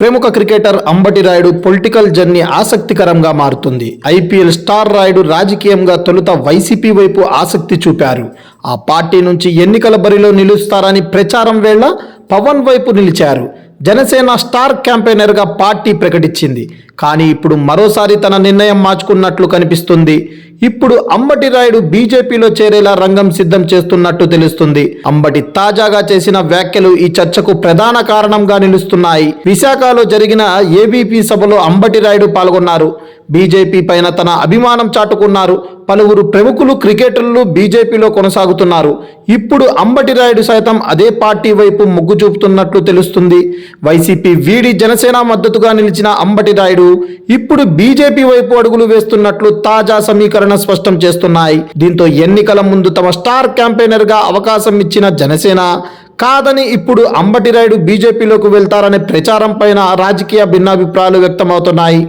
ప్రముఖ cricketer Ambati Rayudu political journey ఆసక్తికరంగా మారుతుంది. ఐపీఎల్ స్టార్ రాయుడు రాజకీయంగా తొలుత వైసీపీ వైపు ఆసక్తి చూపారు. ఆ పార్టీ నుంచి ఎన్నికల బరిలో నిలుస్తారని ప్రచారం వేళ పవన్ వైపు నిలిచారు. జనసేన స్టార్ క్యాంపెయినర్గా పార్టీ ప్రకటించింది. కానీ ఇప్పుడు మరోసారి తన నిర్ణయం మార్చుకున్నట్లు కనిపిస్తుంది. ఇప్పుడు అంబటి రాయుడు బీజేపీలో చేరేలా రంగం సిద్ధం చేస్తున్నట్టు తెలుస్తుంది. అంబటి తాజాగా చేసిన వ్యాఖ్యలు ఈ చర్చకు ప్రధాన కారణంగా నిలుస్తున్నాయి. విశాఖలో జరిగిన ఏబీపీ సభలో అంబటి రాయుడు పాల్గొన్నారు. బీజేపీ పైన తన అభిమానం చాటుకున్నారు. పలువురు ప్రముఖులు క్రికెటర్లు బీజేపీలో కొనసాగుతున్నారు. ఇప్పుడు అంబటి రాయుడు సైతం అదే పార్టీ వైపు మొగ్గు చూపుతున్నట్లు తెలుస్తుంది. వైసీపీ వీడి జనసేన మద్దతుగా నిలిచిన అంబటి రాయుడు ఇప్పుడు బీజేపీ వైపు అడుగులు వేస్తున్నట్లు తాజా సమీకరణ స్పష్టం చేస్తున్నాయి. దీంతో ఎన్నికల ముందు తమ స్టార్ క్యాంపెయినర్ గా అవకాశం ఇచ్చిన జనసేన కాదని ఇప్పుడు అంబటి రాయుడు బీజేపీలోకి వెళ్తారనే ప్రచారం పైన రాజకీయ భిన్నాభిప్రాయాలు వ్యక్తమవుతున్నాయి.